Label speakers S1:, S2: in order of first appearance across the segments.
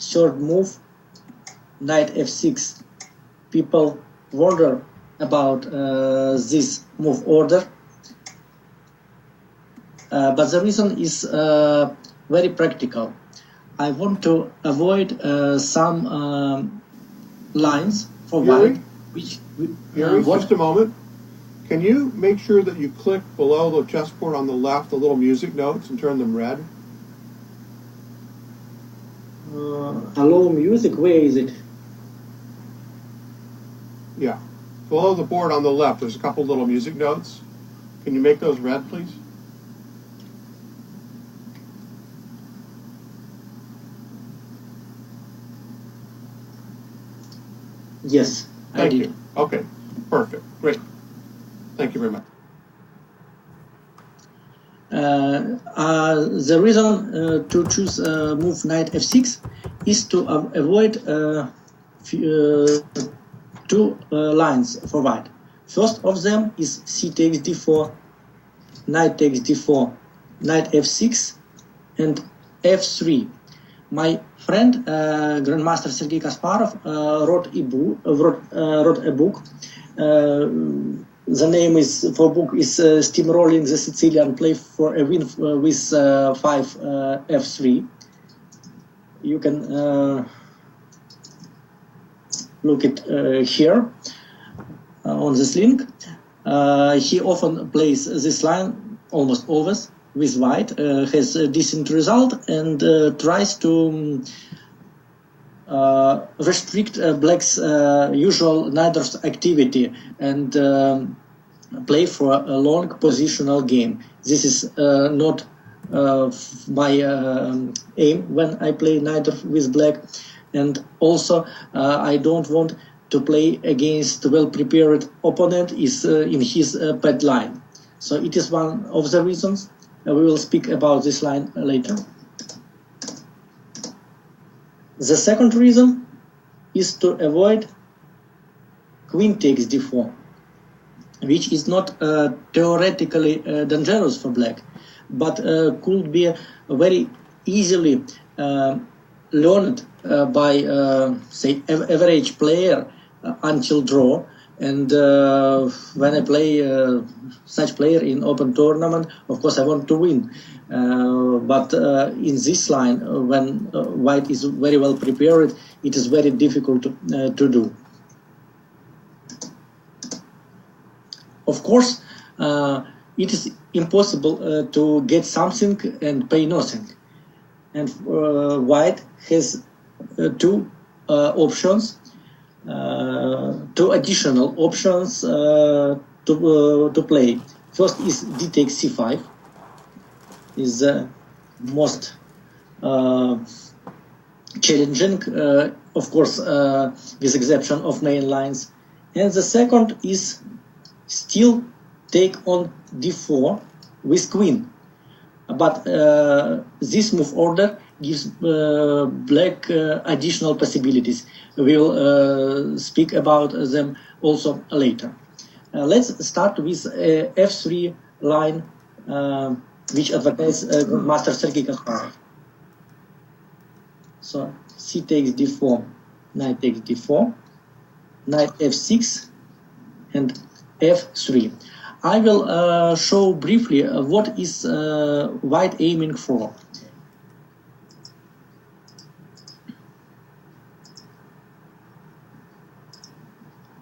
S1: third move, knight f6. People wonder about this move order, but the reason is very practical. I want to avoid some lines for
S2: Yuri?
S1: white, which
S2: Yuri, just a moment. Can you make sure that you click below the chessboard on the left the little music notes and turn them red?
S1: Hello music, where is it?
S2: Yeah. Below the board on the left, there's a couple little music notes. Can you make those red, please?
S1: Yes, I did.
S2: Thank you. Okay, perfect. Great. Thank you very much.
S1: The reason to choose move knight f6 is to avoid two lines for white. First of them is c takes d4, knight takes d4, knight f6, and f3. My friend, Grandmaster Sergei Kasparov, wrote a book. The name for book is Steamrolling the Sicilian, play for a win with 5 f3. You can look it here on this link. He often plays this line, almost always, with white, has a decent result, and tries to restrict black's usual neither's activity and play for a long positional game. This is not my aim when I play neither with black, and also I don't want to play against well-prepared opponent is in his pet line. So it is one of the reasons. We will speak about this line later. The second reason is to avoid queen takes d4, which is not theoretically dangerous for black, but could be very easily learned by, say, average player until draw. And when I play such player in open tournament, of course I want to win. But in this line, when white is very well prepared, it is very difficult to do. Of course, it is impossible to get something and pay nothing. And white has two options. Two additional options to play. First is d takes c5, is the most challenging, of course, with exception of main lines. And the second is still take on d4 with queen. But this move order gives black additional possibilities. We'll speak about them also later. Let's start with f3 line, which advocates Master Sergei Kasparov. So c takes d4, knight takes d4, knight f6, and f3. I will show briefly what is white aiming for.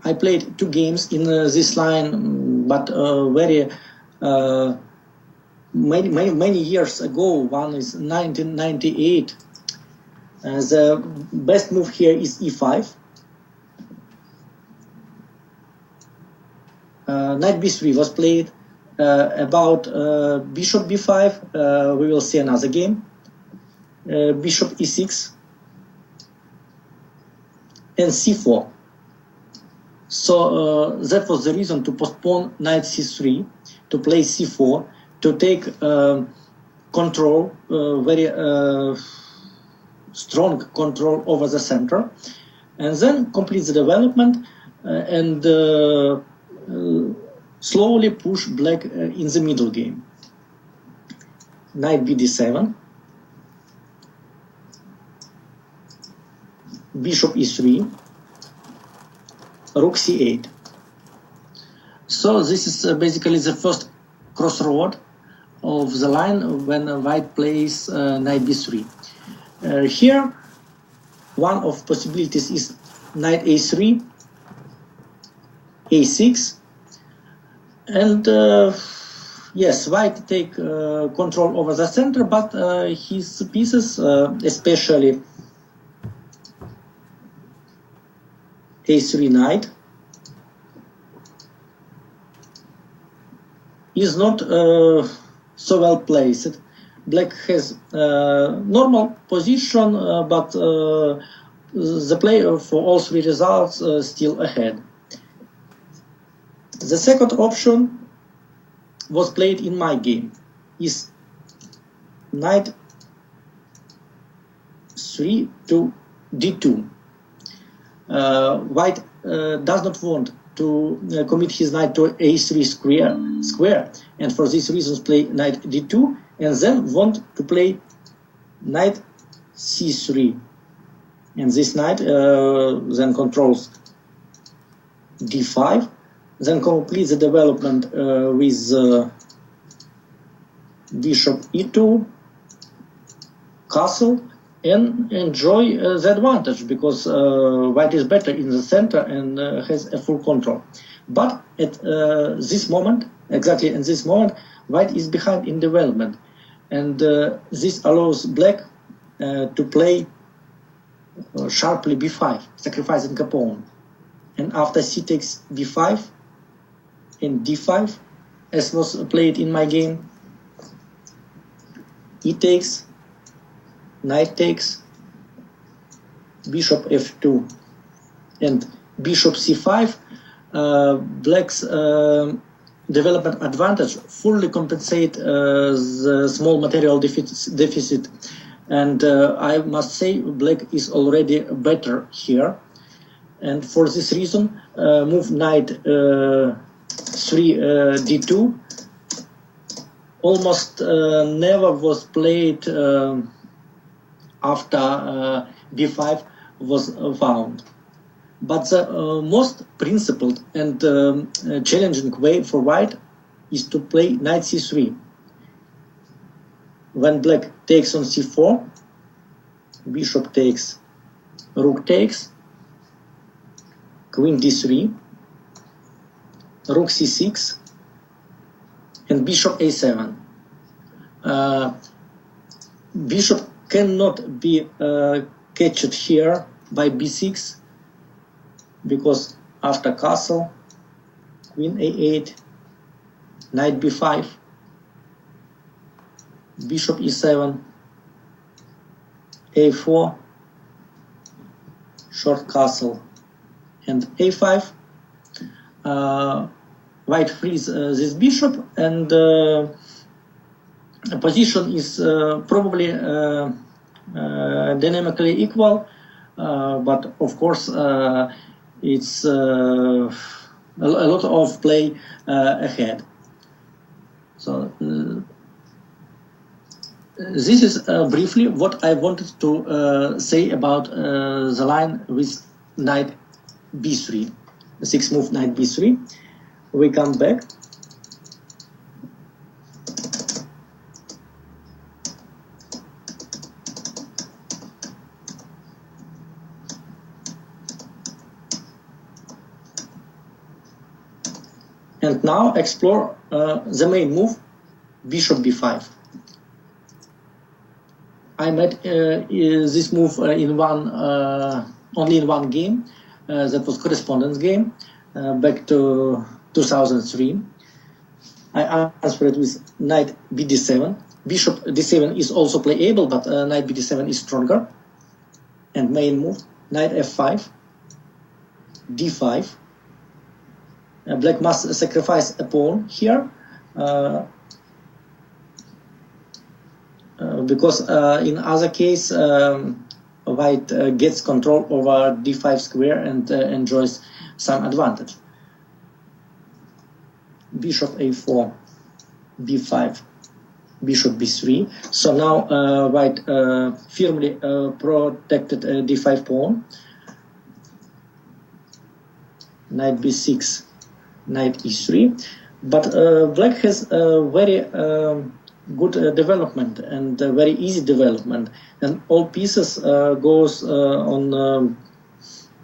S1: I played 2 games in this line, but very many years ago. One is 1998. The best move here is e5. Knight b3 was played. About bishop b5, we will see another game. Bishop e6 and c4. So that was the reason to postpone knight c3, to play c4, to take control, very strong control over the center, and then complete the development and slowly push black in the middle game. Knight bd7, bishop e3, rook c8. So this is basically the first crossroad of the line when white plays knight b3. Here, one of possibilities is knight a3, a6, and yes, white take control over the center, but his pieces, especially a3 knight, is not so well placed. Black has normal position, but the player for all three results still ahead. The second option was played in my game, is knight 3 to d2. White does not want to commit his knight to a3 square, and for these reasons play knight d2, and then want to play knight c3. And this knight then controls d5, then completes the development with bishop e2, castle, and enjoy the advantage, because white is better in the center and has a full control. But at this moment, exactly in this moment, white is behind in development, and this allows black to play sharply b5, sacrificing a pawn. And after c takes b5 and d5, as was played in my game, e takes, knight takes, bishop f2, and bishop c5, black's development advantage fully compensate the small material deficit. And I must say black is already better here. And for this reason, move knight 3 d2 almost never was played after b5 was found. But the most principled and challenging way for white is to play knight c3. When black takes on c4, bishop takes, rook takes, queen d3, rook c6, and bishop a7. Bishop cannot be catched here by b6, because after castle, queen a8, knight b5, bishop e7, a4, short castle, and a5. White frees this bishop, and the position is probably dynamically equal, but of course it's a lot of play ahead. So this is briefly what I wanted to say about the line with knight b3, 6 move knight b3. We come back. And now explore the main move, bishop b5. I made this move in only in one game. That was correspondence game back to 2003. I answered with knight bd7. Bishop d7 is also playable, but knight bd7 is stronger. And main move, knight f5, d5. Black must sacrifice a pawn here, because in other case white gets control over d5 square and enjoys some advantage. Bishop a4, b5, bishop b3. So now white firmly protected d5 pawn. knight b6, knight e3. But black has a very good development and very easy development, and all pieces goes on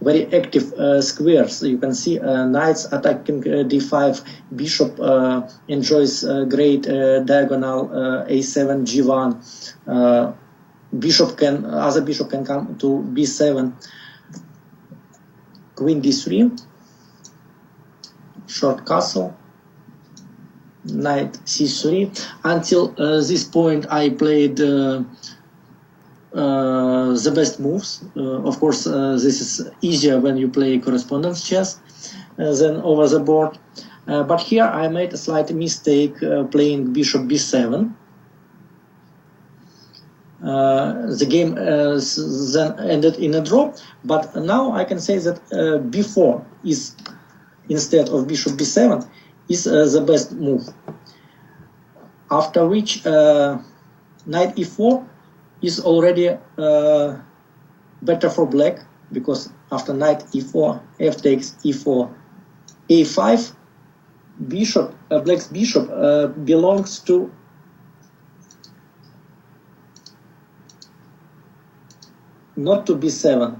S1: very active squares. You can see knights attacking d5, bishop enjoys great diagonal a7, g1. Other bishop can come to b7, queen d3, short castle, knight c3. Until this point I played the best moves. Of course, this is easier when you play correspondence chess than over the board. But here I made a slight mistake playing bishop b7. The game then ended in a draw, but now I can say that b4 is, instead of bishop b7, is the best move. After which knight e4 is already better for black, because after knight e4, f takes e4, a5, bishop, black's bishop belongs to not to b7,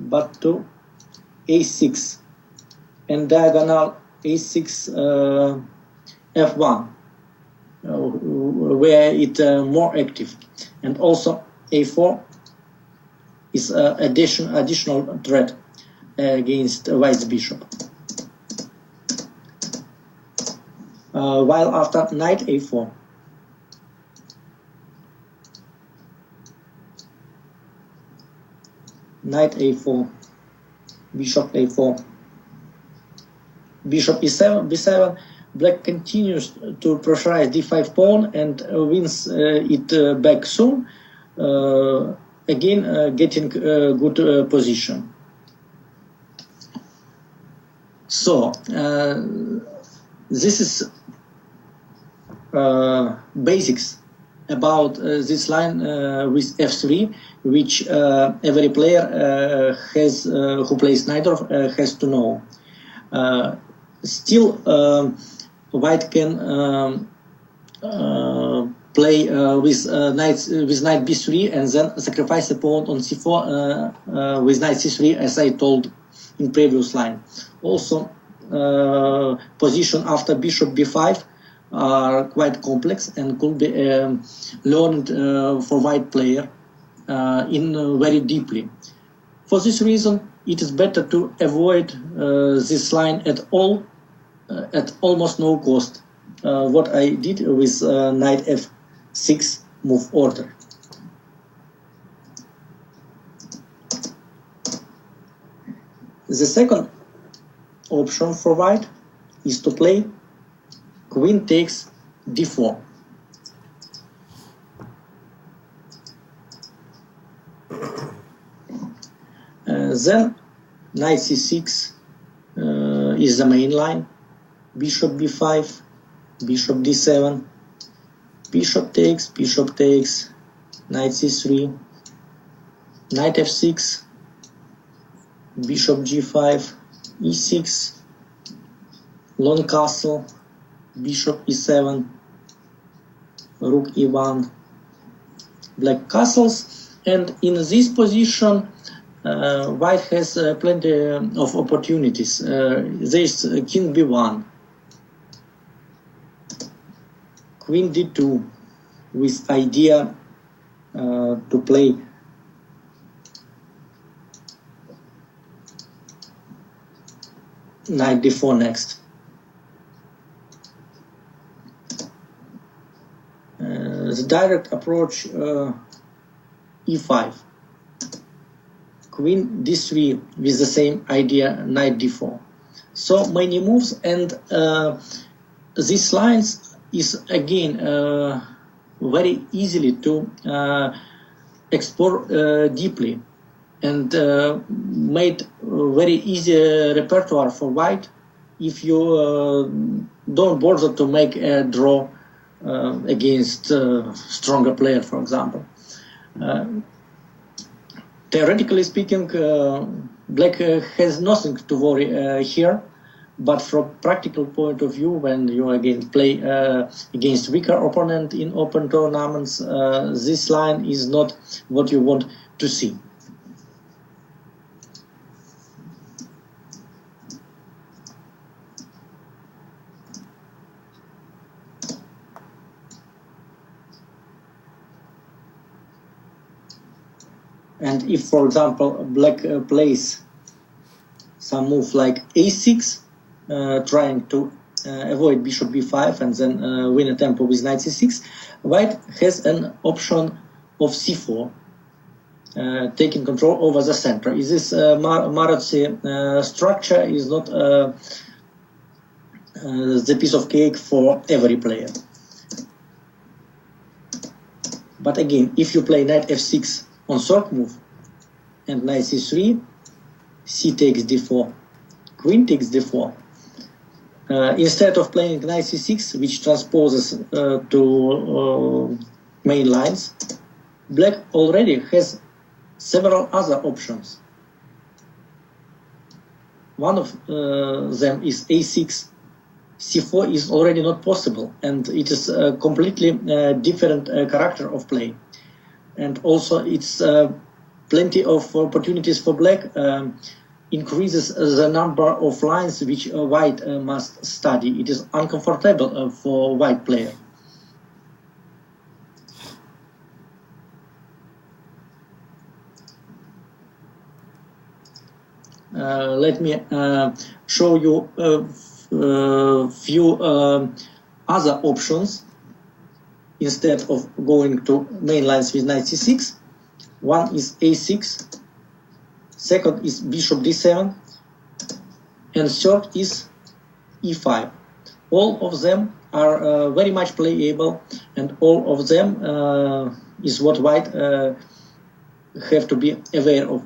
S1: but to a6, and diagonal a6 f1, where it more active, and also a4 is additional threat against white's bishop. While after knight a4, knight a4, bishop a4, bishop e7, b7, black continues to pressurize d5 pawn and wins it back soon, again getting a good position. So this is basics about this line with f3, which every player has who plays neither has to know. Still, white can play with knight b3 and then sacrifice a pawn on c4 with knight c3, as I told in previous line. Also, position after bishop b5 are quite complex and could be learned for white player in very deeply. For this reason, it is better to avoid this line at all, at almost no cost. What I did with knight f6 move order. The second option for white is to play queen takes d4. Then knight c6 is the main line, bishop b5, bishop d7, bishop takes, knight c3, knight f6, bishop g5, e6, long castle, bishop e7, rook e1, black castles, and in this position white has plenty of opportunities. There's king b1, queen d2, with idea to play knight d4 next. The direct approach e5, queen d3 with the same idea, knight d4. So many moves, and these lines is again very easily to explore deeply, and made very easy repertoire for white if you don't bother to make a draw against stronger player, for example. Theoretically speaking, black has nothing to worry here, but from practical point of view, when you again play against weaker opponent in open tournaments, this line is not what you want to see. And if, for example, black plays some move like a6, trying to avoid bishop b5 and then win a tempo with knight c6, white has an option of c4, taking control over the center. Is this Marazzi structure is not the piece of cake for every player. But again, if you play knight f6 on third move and knight c3, c takes d4, queen takes d4, instead of playing knight c6, which transposes to main lines, black already has several other options. One of them is a6. c4 is already not possible, and it is a completely different character of play. And also it's plenty of opportunities for black, increases the number of lines which white must study. It is uncomfortable for white player. Let me show you a few other options instead of going to main lines with knight c6. One is a6, second is bishop d7, and third is e5. All of them are very much playable, and all of them is what white have to be aware of.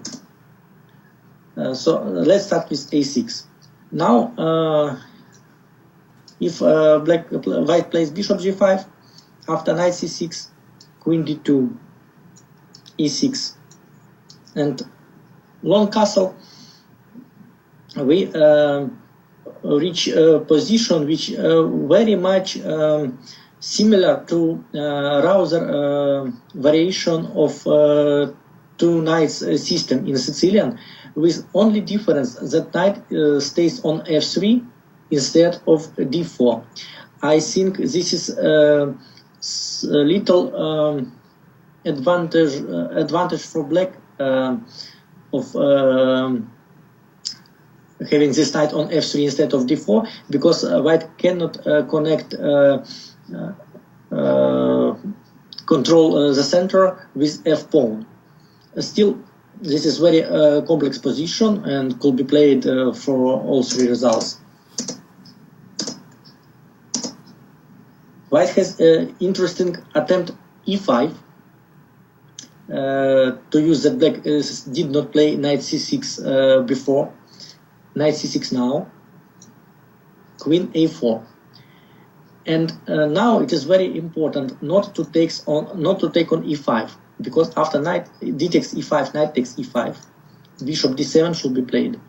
S1: So let's start with a6. Now, if white plays bishop g5, after knight c6, queen d2, e6, and long castle, we reach a position which very much similar to Rauser variation of two knights system in Sicilian, with only difference that knight stays on f3 instead of d4. I think this is a little advantage for black of having this knight on f3 instead of d4, because white cannot control the center with f pawn. Still, this is very complex position and could be played for all three results. White has an interesting attempt e5 to use that black did not play knight c6 before. Knight c6 now, queen a4, and now it is very important not to take on e5, because after knight d takes e5, knight takes e5, bishop d7 should be played.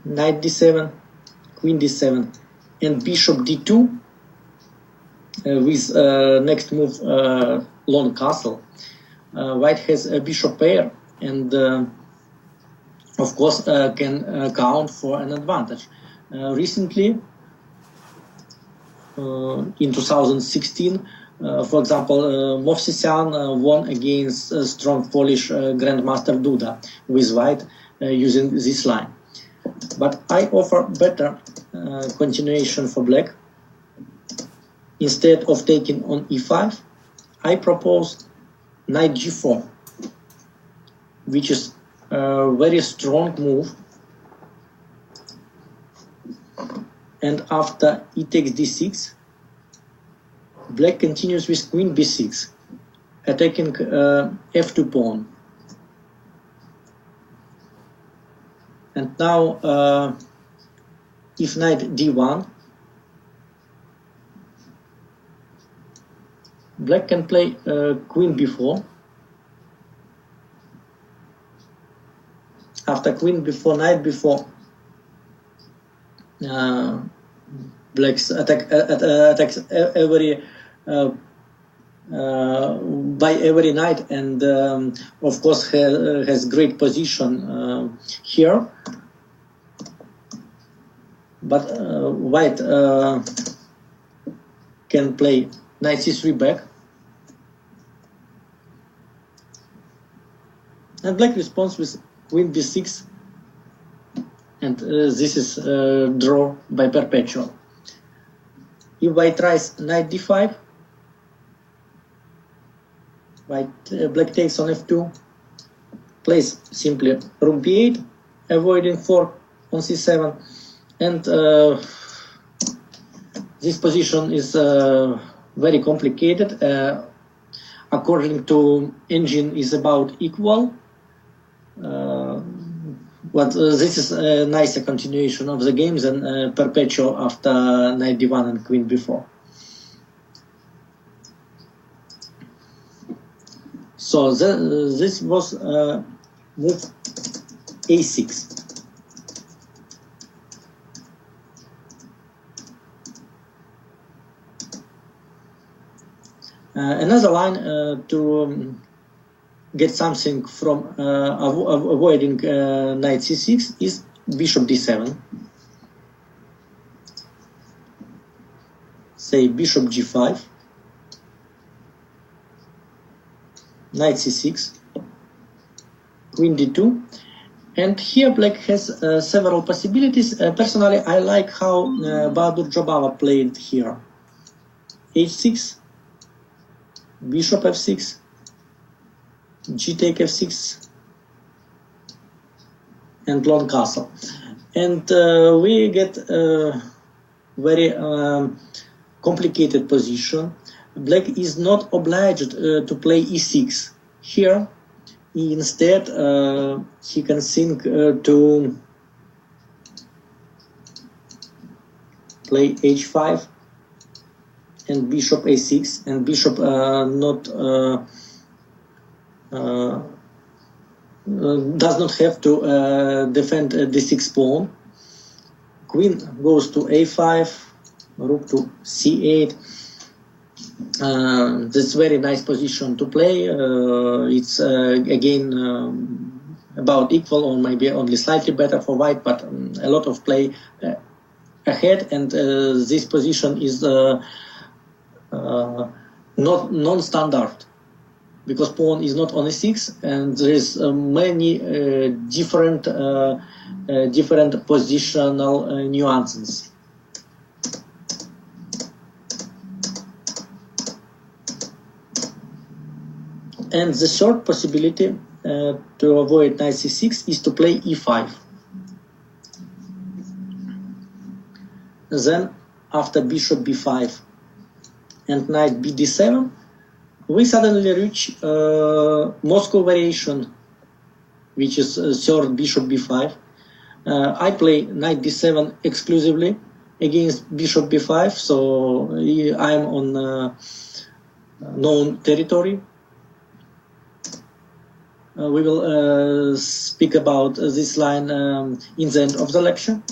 S1: Knight d7, queen d7, and bishop d2 with next move long castle. White has a bishop pair, and of course can count for an advantage. Recently, in 2016, for example, Movsesian won against strong Polish Grandmaster Duda with white using this line. But I offer better continuation for black. Instead of taking on e5, I propose knight g4, which is a very strong move. And after e takes d6, black continues with queen b6, attacking f2 pawn. And now, if knight d1, black can play queen b4, after queen before, knight before, black's attacks every by every knight, and of course has great position here. But white can play knight c3 back, and black responds with queen b6, and this is draw by perpetual. If white tries knight d5, black takes on f2, plays simply rook b8, avoiding fork on c7, and this position is very complicated. According to engine, is about equal. But this is a nicer continuation of the game than perpetual after knight d1 and queen b4. So this was move a6. Another line to get something from avoiding knight c6 is bishop d7. Say bishop g5, knight c6, queen d2, and here black has several possibilities. Personally, I like how Bahadur Jobava played here. h6, bishop f6, g take f6, and long castle, and we get a very complicated position. Black is not obliged to play e6 here. Instead, he can think to play h5 and bishop a6, and bishop does not have to defend the 6th pawn. Queen goes to a5, rook to c8. That's very nice position to play. It's again about equal, or maybe only slightly better for white, but a lot of play ahead, and this position is not non-standard, because pawn is not on a6, and there is many different positional nuances. And the third possibility to avoid knight c6 is to play e5. Then, after bishop b5 and knight bd7, we suddenly reach Moscow variation, which is third bishop b5. I play knight d7 exclusively against bishop b5, so I'm on known territory. We will speak about this line in the end of the lecture.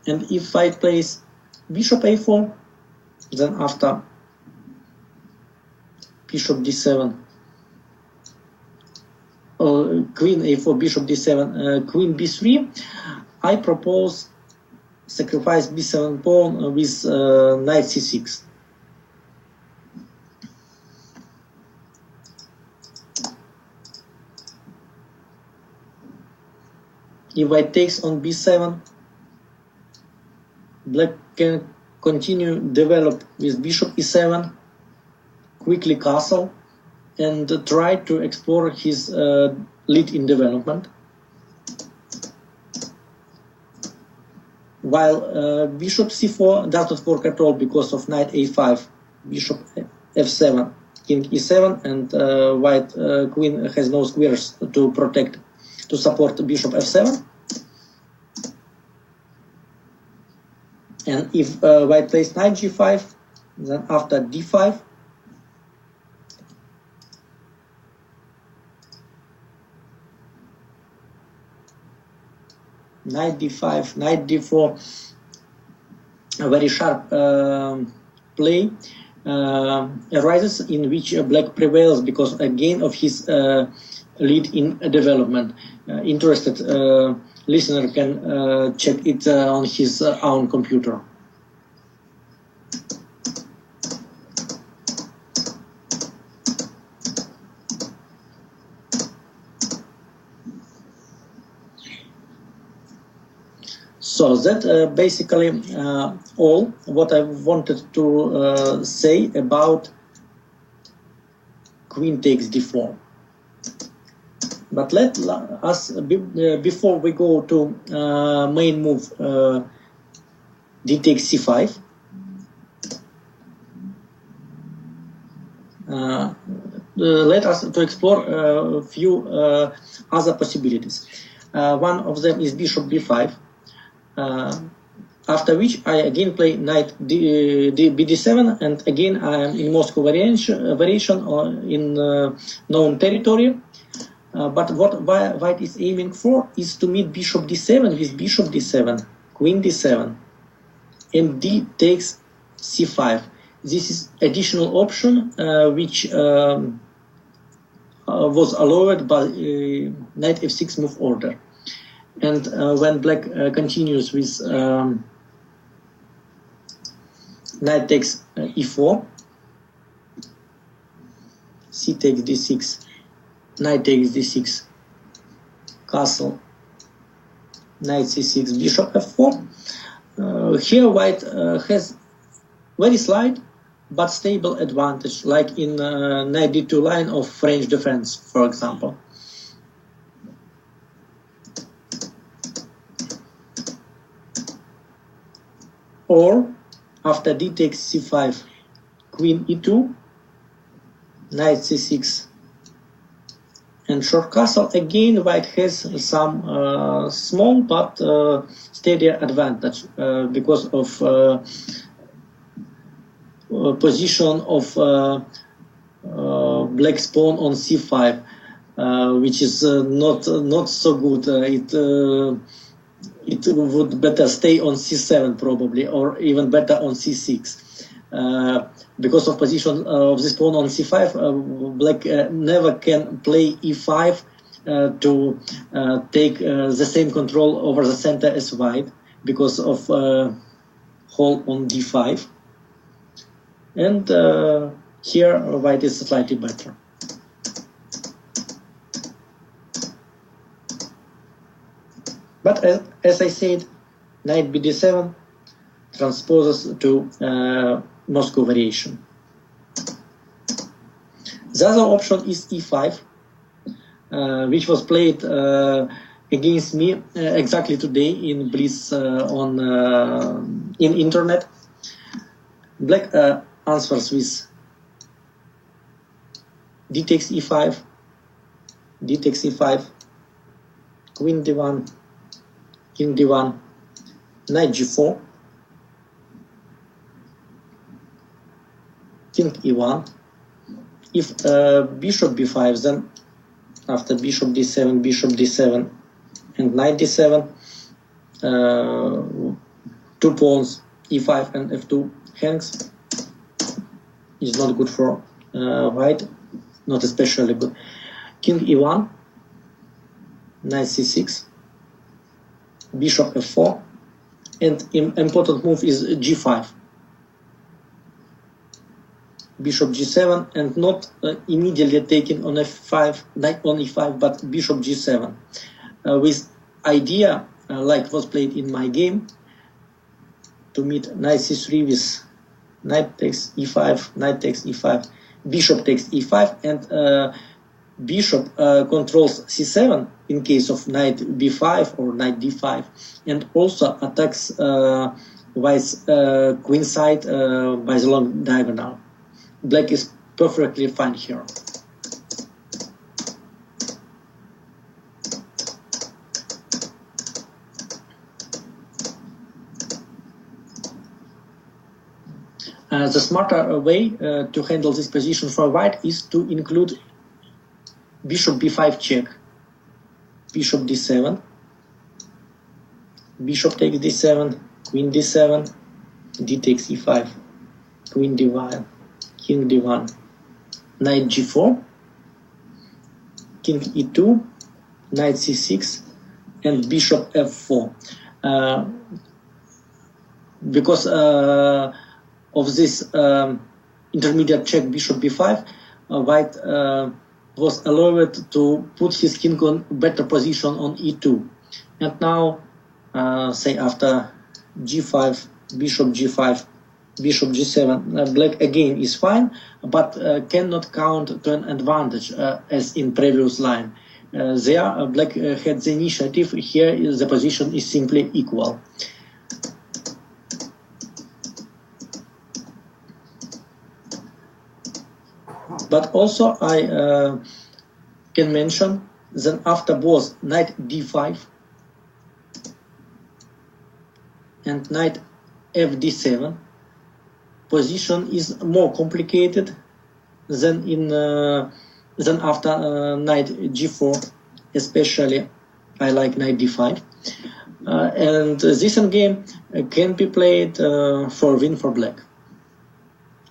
S1: And if white plays bishop a4, then after bishop d7, queen a4, bishop d7, queen b3, I propose sacrifice b7 pawn with knight c6. If white takes on b7, black can continue develop with bishop e7, quickly castle, and try to explore his lead in development. While bishop c4 does not work at all because of knight a5, bishop f7, king e7, and white queen has no squares to protect, to support bishop f7. And if white plays knight g5, then after d5, knight d5, knight d4, a very sharp play arises in which black prevails because again of his lead in development. Interested listener can check it on his own computer. So that basically all what I wanted to say about queen takes d4. But let us, before we go to main move d takes c5, let us to explore a few other possibilities. One of them is bishop b5. After which I again play knight bd7, and again I am in Moscow variation or in known territory. But what white is aiming for is to meet bishop d7 with bishop d7, queen d7, and d takes c5. This is additional option which was allowed by knight f6 move order. And when black continues with knight takes e4, c takes d6, knight takes d6, castle, knight c6, bishop f4. Here white has very slight but stable advantage, like in knight d2 line of French defense, for example. Or after d takes c5, queen e2, knight c6, and short castle. Again, white has some small but steady advantage because of position of black pawn on c5, which is not so good. It would better stay on c7 probably, or even better on c6. Because of position of this pawn on c5, black never can play e5 to take the same control over the center as white because of hold on d5. And here white is slightly better. But as I said, knight bd7 transposes to Moscow variation. The other option is e5, which was played against me exactly today in Bliss in internet. Black answers with d takes e5, d takes e5, queen d1, king d1, knight g4, king e1. If bishop b5, then after bishop d7, and knight d7, two pawns e5 and f2 hangs is not good for white, not especially good. King e1, knight c6, bishop f4, and important move is g5. Bishop g7, and not immediately taking on f5, knight on e5, but bishop g7, with idea like was played in my game to meet knight c3 with knight takes e5, knight takes e5, bishop takes e5, and bishop controls c7 in case of knight b5 or knight d5, and also attacks white's queen side by the long diagonal. Black is perfectly fine here. The smarter way to handle this position for white is to include bishop b5 check, bishop d7, bishop takes d7, queen d7, d takes e5, queen d1, king d1, knight g4, king e2, knight c6, and bishop f4. Because of this intermediate check bishop b5, white was allowed to put his king on better position on e2. And now, say after g5, bishop g5, bishop g7, black again is fine, but cannot count to an advantage as in previous line. There, black had the initiative. Here, the position is simply equal. But also, I can mention that after both knight d5 and knight fd7, position is more complicated than after knight g4, especially I like knight d5, and this game can be played for win for black.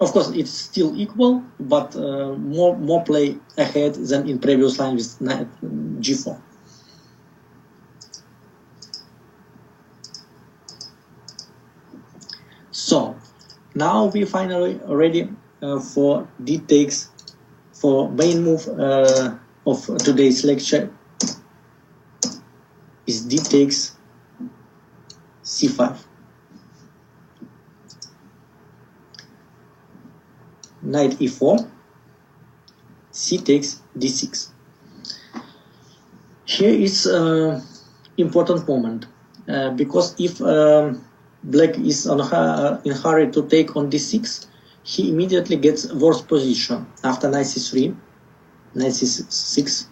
S1: Of course, it's still equal, but more play ahead than in previous line with knight g4. So now we finally ready for d takes, for main move of today's lecture is d takes c5. Knight e4, c takes d6. Here is an important moment because if black is in hurry to take on d6, he immediately gets worse position after knight c3, knight c6,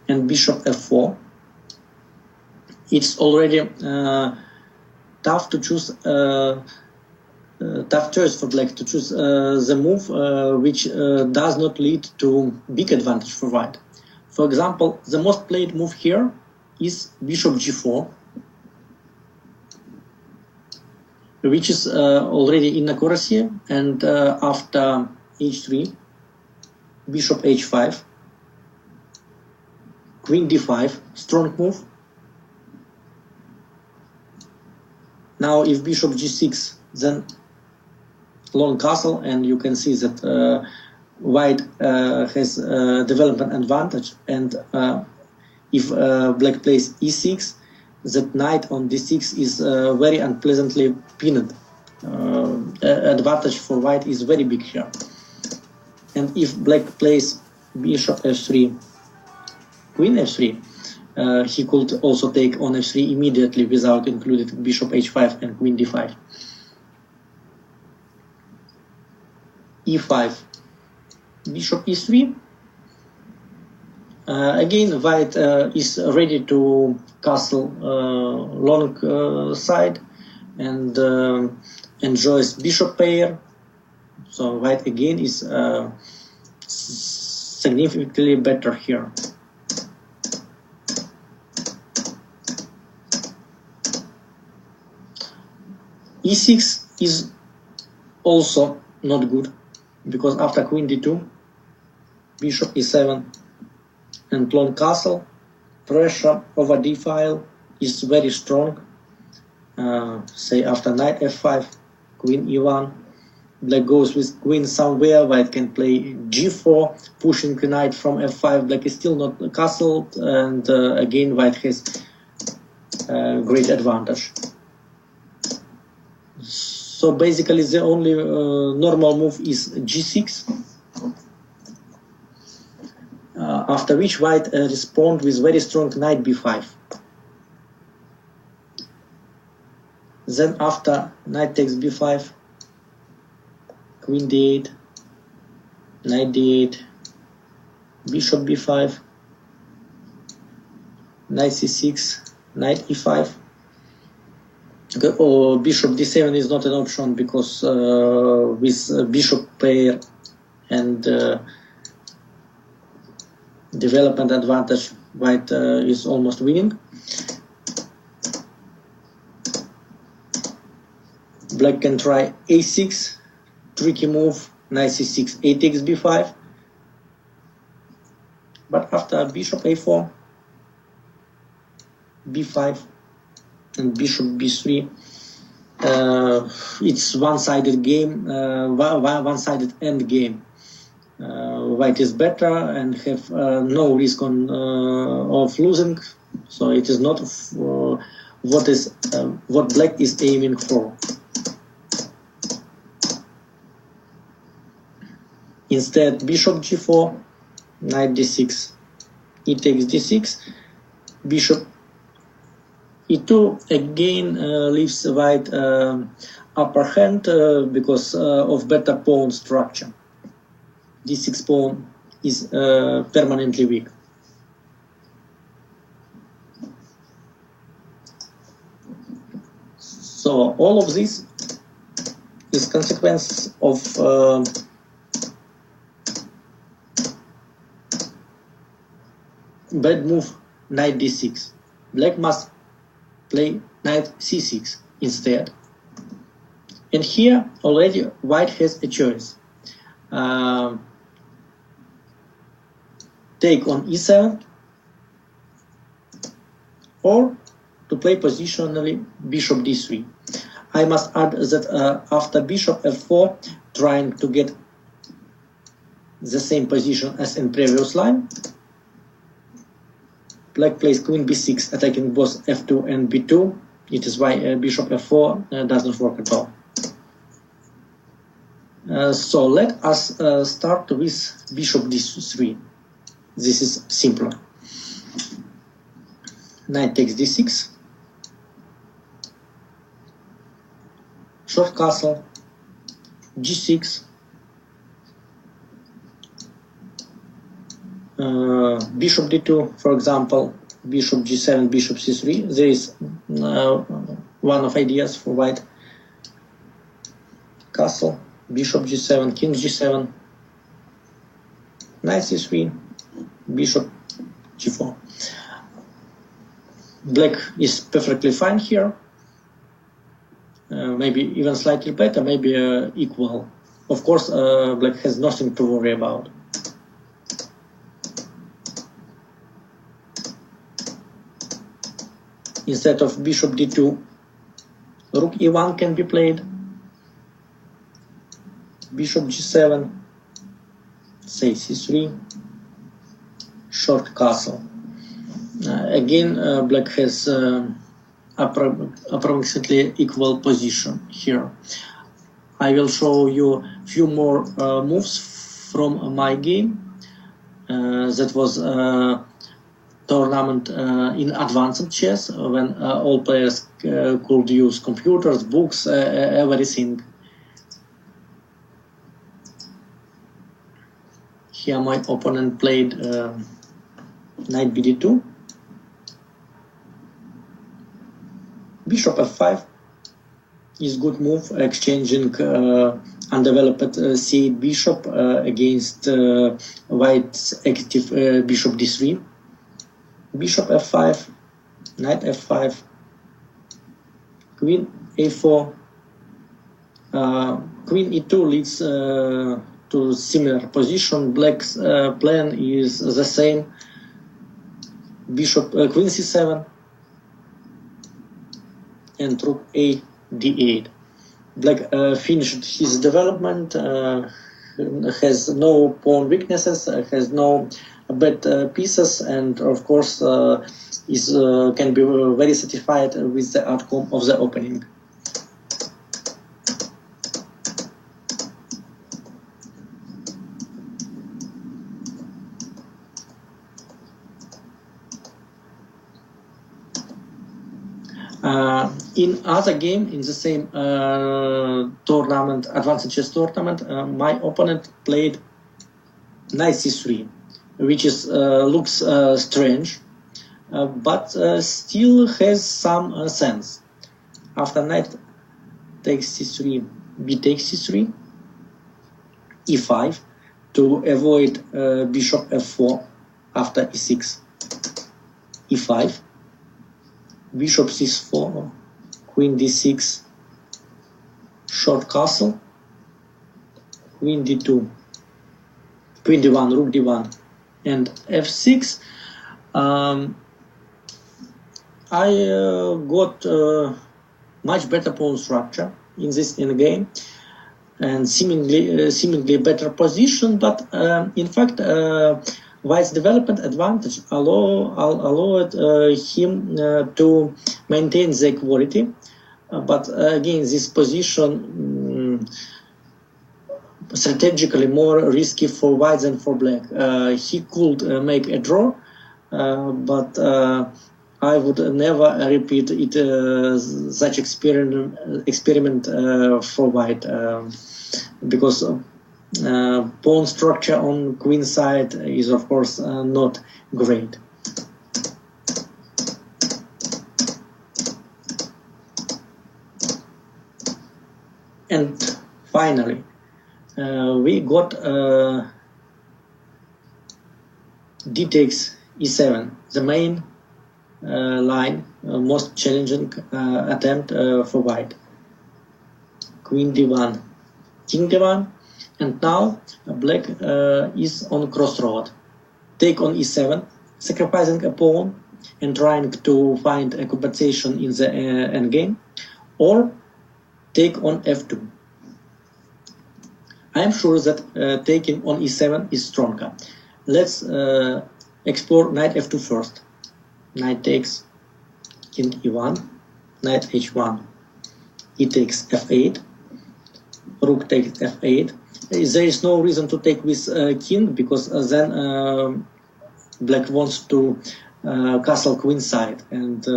S1: and bishop f4. It's already tough to choose. Tough choice for black to choose the move which does not lead to big advantage for white. For example, the most played move here is bishop g4, which is already in accuracy, and after h3, bishop h5, queen d5, strong move. Now if bishop g6, then long castle, and you can see that white has development advantage, and if black plays e6, that knight on d6 is very unpleasantly pinned. Advantage for white is very big here. And if black plays bishop f3, queen f3, he could also take on f3 immediately without including bishop h5 and queen d5. e5, bishop e3. Again, white is ready to castle long side and enjoys bishop pair. So white again is significantly better here. e6 is also not good, because after queen d2, bishop e7, and long castle, pressure over d file is very strong. Say after knight f5, queen e1, black goes with queen somewhere, white can play g4, pushing the knight from f5, black is still not castled, and again white has great advantage. So basically the only normal move is g6, after which white respond with very strong knight b5. Then after knight takes b5, queen d8, knight d8, bishop b5, knight c6, knight e5. Or bishop d7 is not an option, because with bishop pair and development advantage, white is almost winning. black can try a6, tricky move, knight c6, a takes b5. But after bishop a4, b5, and bishop b3, it's one-sided game, one-sided end game. White is better and have no risk on of losing, so it is not what black is aiming for. Instead, bishop g4, knight d6, e takes d6, bishop e2 again leaves white upper hand because of better pawn structure. D6 pawn is permanently weak. So all of this is consequence of bad move knight d6. Black must play knight c6 instead. And here already white has a choice. Take on e7 or to play positionally bishop d3. I must add that after bishop f4, trying to get the same position as in previous line, black plays queen b6, attacking both f2 and b2. It is why bishop f4 doesn't work at all. So let us start with bishop d3. This is simpler. Knight takes d6, short castle, g6, bishop d2, for example, bishop g7, bishop c3. There is one of ideas for white. Castle, bishop g7, king g7, knight c3, bishop g4. Black is perfectly fine here. Maybe even slightly better, maybe equal. Of course, black has nothing to worry about. Instead of bishop d2, rook e1 can be played. Bishop g7, say c3, short castle. Again, black has approximately equal position here. I will show you a few more moves from my game. That was a tournament in advanced chess when all players could use computers, books, everything. Here my opponent played knight bd2, bishop f5 is good move, exchanging undeveloped c8 bishop against white's active bishop d3, bishop f5, knight f5, queen a4, queen e2 leads to similar position. Black's plan is the same. Bishop queen c7 and rook a d8. Black finished his development, has no pawn weaknesses, has no bad pieces, and of course can be very satisfied with the outcome of the opening. In other game, in the same tournament, advanced chess tournament, my opponent played knight c3, which is looks strange, but still has some sense. After knight takes c3, b takes c3, e5 to avoid bishop f4 after e6, e5. Bishop c4, queen d6, short castle, queen d2, queen d1, rook d1, and f6. I got much better pawn structure in this game, and seemingly better position, but in fact White's development advantage allowed him to maintain the equality, but again this position strategically more risky for White than for Black. He could make a draw, but I would never repeat it, such experiment for White, because pawn structure on queen side is of course not great. And finally, we got d takes e7, the main line, most challenging attempt for White. Queen d1, king d1, and now Black is on crossroad. Take on e7, sacrificing a pawn and trying to find a compensation in the endgame, or take on f2. I am sure that taking on e7 is stronger. Let's explore knight f2 first. Knight takes, king e1, knight h1, e takes f8, rook takes f8. There is no reason to take with king, because then Black wants to castle queen side, and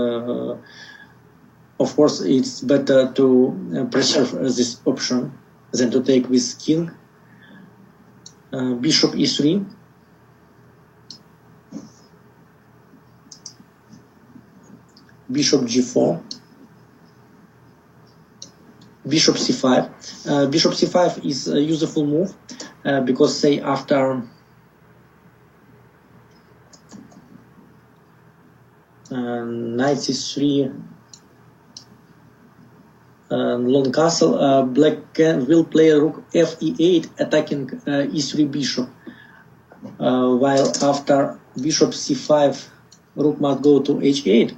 S1: of course it's better to preserve this option than to take with king. Bishop e3, bishop g4, bishop c5. Bishop c5 is a useful move because, say, after knight c3, long castle, Black will play rook f e8, attacking e3 bishop, while after bishop c5, rook must go to h8.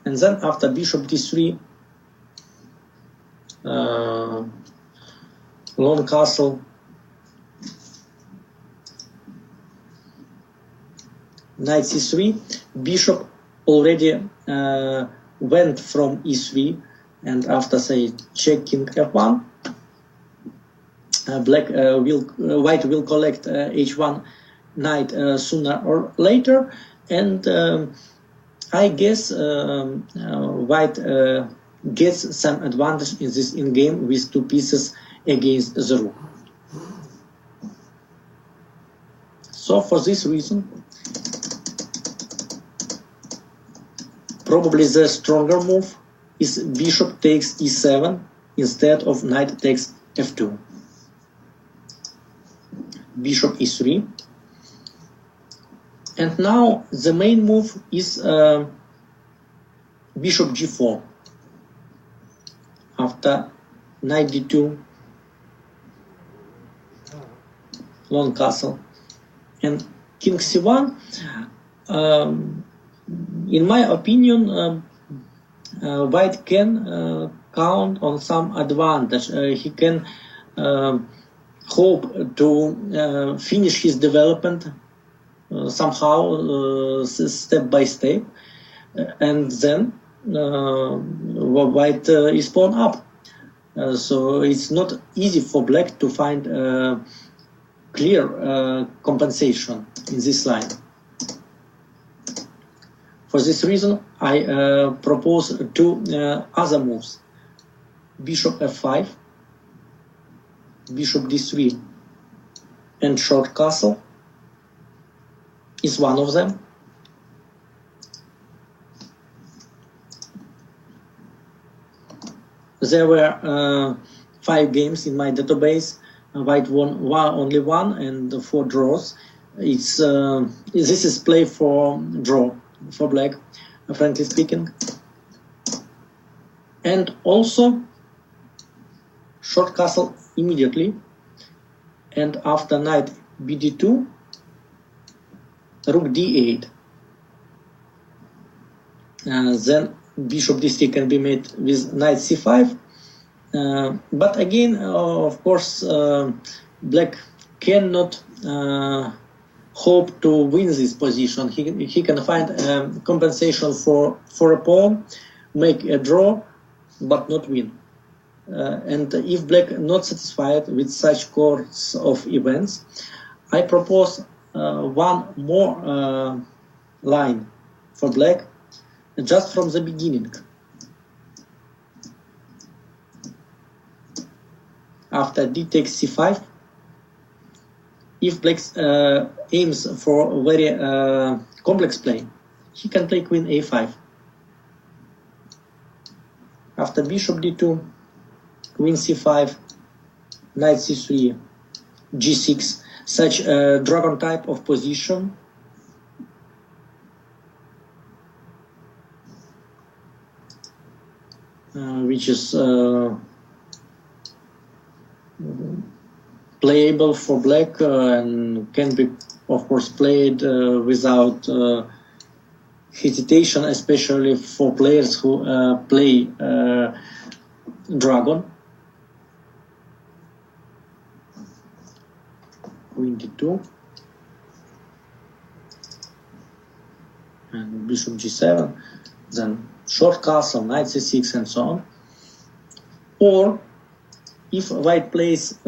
S1: And then after bishop d3, long castle, knight c3, bishop already went from e3, and after, say, check king f1, White will collect h1 knight sooner or later, and I guess White gets some advantage in this in-game with two pieces against the rook. So for this reason, probably the stronger move is bishop takes e7 instead of knight takes f2. Bishop e3. And now the main move is bishop g4. After knight d2, long castle, and king c1. In my opinion, White can count on some advantage. He can hope to finish his development somehow, step by step, and then White is pawn up. So it's not easy for Black to find clear compensation in this line. For this reason, I propose two other moves. Bishop f5, bishop d3, and short castle is one of them. There were 5 games in my database. White won only one and 4 draws. This is play for draw for Black, frankly speaking. and also short castle immediately, and after knight bd2, rook d8. Then bishop d3 can be made with knight c5. But again, of course, black cannot hope to win this position. He can find compensation for a pawn, make a draw, but not win. And if black not satisfied with such course of events, I propose one more line for black just from the beginning. After d takes c5, if black aims for a very complex play, he can play queen a5. After bishop d2, queen c5, knight c3, g6, such a dragon type of position which is playable for black and can be, of course, played without hesitation, especially for players who play dragon. Queen d2 and bishop g7, then short castle, knight c6, and so on. Or if white plays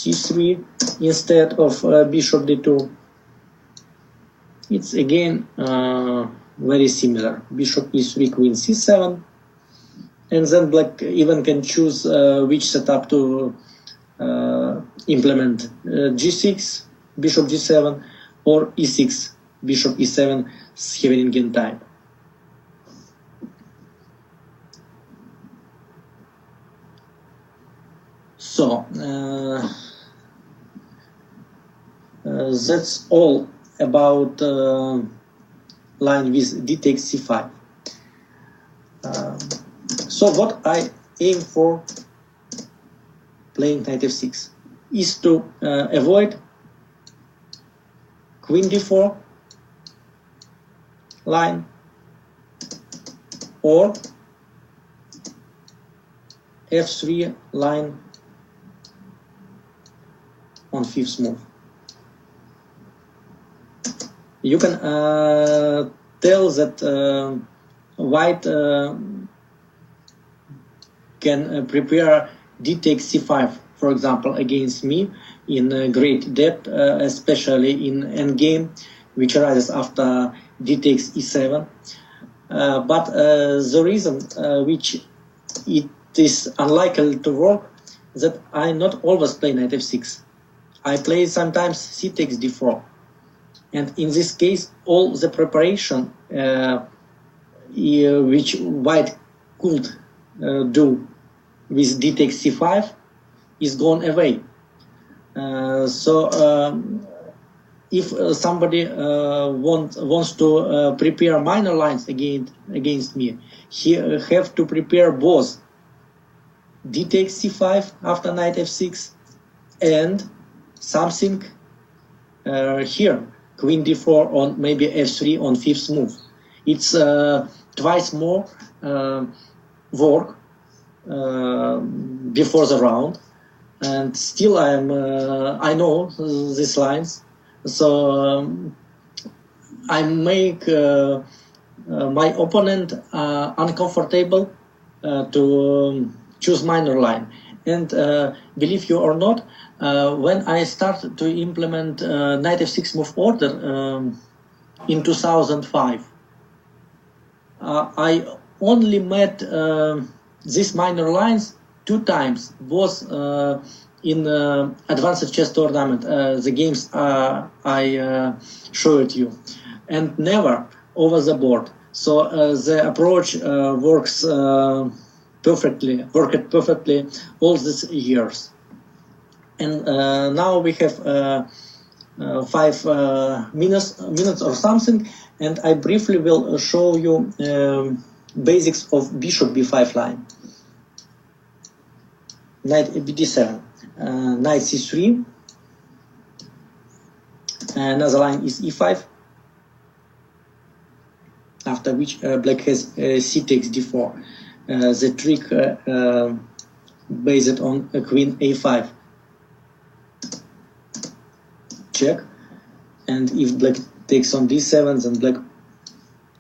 S1: c3 instead of bishop d2, it's again very similar. Bishop e3, queen c7, and then black even can choose which setup to implement: g6, bishop g7, or e6, bishop e7, Scheveningen type. So that's all about line with d takes c5. So what I aim for playing knight f6 is to avoid queen d4 line or f3 line on fifth move. You can tell that white can prepare d takes c5, for example, against me in great depth, especially in endgame, which arises after d takes e7. But the reason which it is unlikely to work that I not always play knight f6. I play sometimes c takes d4. And in this case, all the preparation which white could do with d takes c5 is gone away. If somebody wants to prepare minor lines against me, he have to prepare both d takes c5 after knight f6 and something here, queen d4 on maybe f3 on fifth move. It's twice more work before the round, and still I know these lines, so I make my opponent uncomfortable to choose minor line. And believe you or not, when I started to implement knight f6 move order in 2005, I only met these minor lines 2 times, both in advanced chess tournament, the games I showed you, and never over the board. So the approach worked perfectly all these years. And now we have minutes or something, and I briefly will show you basics of bishop b5 line. Knight bd7, knight c3, another line is e5, after which black has c takes d4. The trick based on queen a5. Check, and if black takes on d7, then black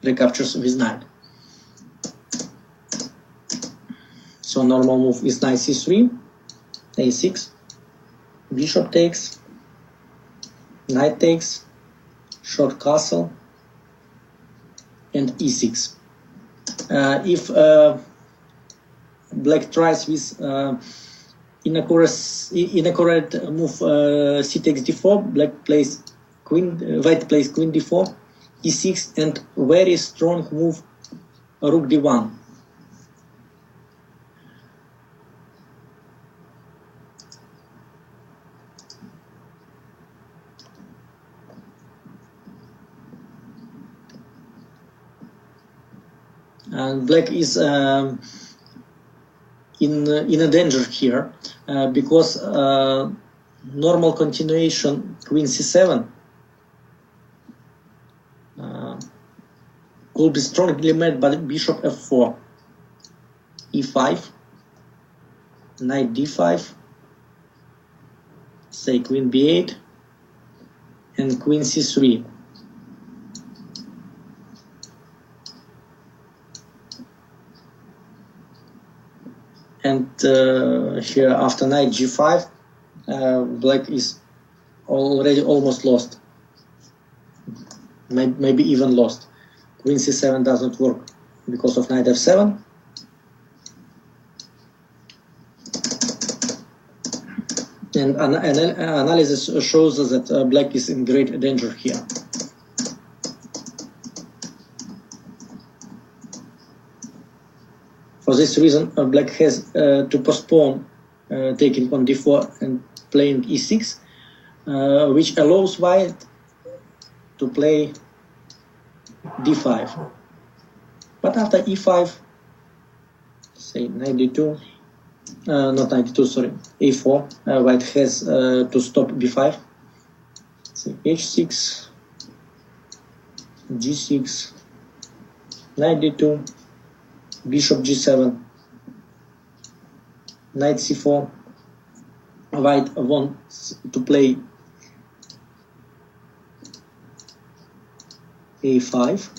S1: recaptures with knight. So normal move is knight c3, a6, bishop takes, knight takes, short castle, and e6. If black tries with incorrect move c takes d4, black plays white plays queen d4, e6, and very strong move rook d1. And black is in a danger here because normal continuation queen c7 could be strongly met by bishop f4, e5, knight d5, say queen b8, and queen c3. And here after knight g5, black is already almost lost, maybe even lost. Queen c7 doesn't work because of knight f7. And analysis shows us that black is in great danger here. For this reason, black has to postpone taking on d4 and playing e6, which allows white to play d5. But after e5, say knight d2, not knight d2, sorry, a4, white has to stop b5. Say h6, g6, knight d2, bishop g7, knight c4. White wants to play a5,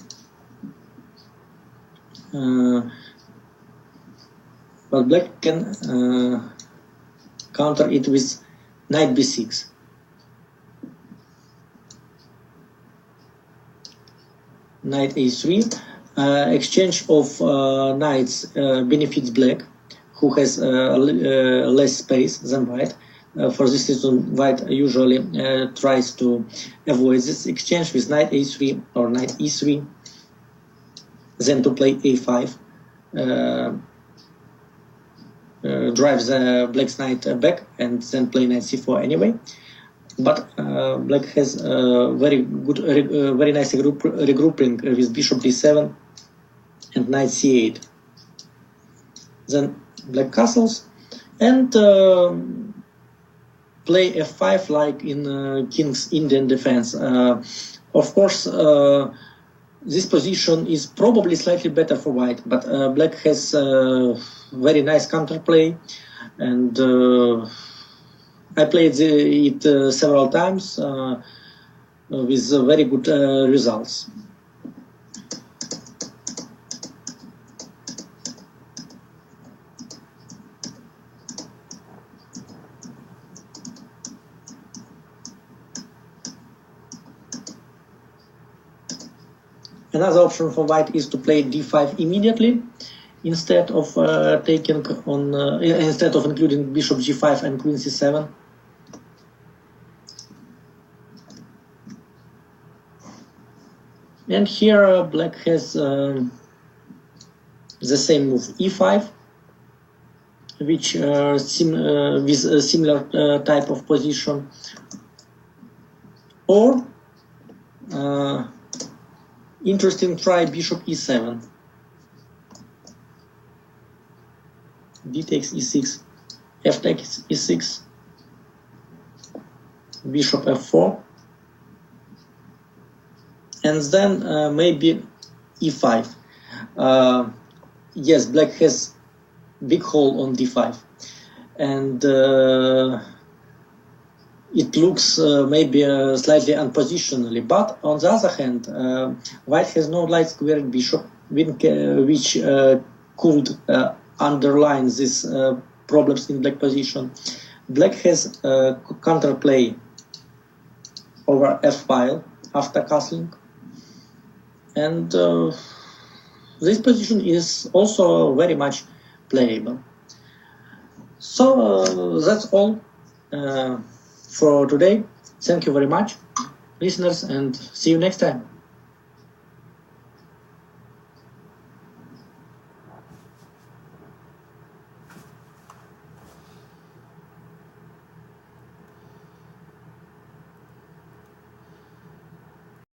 S1: but black can counter it with knight b6. Knight a3. Exchange of knights benefits black, who has less space than white. For this reason, white usually tries to avoid this exchange with knight a3 or knight e3, then to play a5, drive the black's knight back, and then play knight c4 anyway. But black has very good, very nice regrouping with bishop d7 and knight c8. Then black castles and play f5 like in King's Indian defense. Of course, this position is probably slightly better for white, but black has very nice counterplay, and I played it several times with very good results. Another option for white is to play d5 immediately, instead of taking on instead of including bishop g5 and queen c7. And here black has the same move, e5, which with a similar type of position. Or interesting try bishop e7, d takes e6, f takes e6, bishop f4, and then maybe e5. Yes, black has big hole on d5, and it looks maybe slightly unpositionally, but on the other hand, white has no light squared bishop, which could underline these problems in black position. Black has counterplay over f-file after castling, and this position is also very much playable. So that's all for today. Thank you very much, listeners, and see you next time.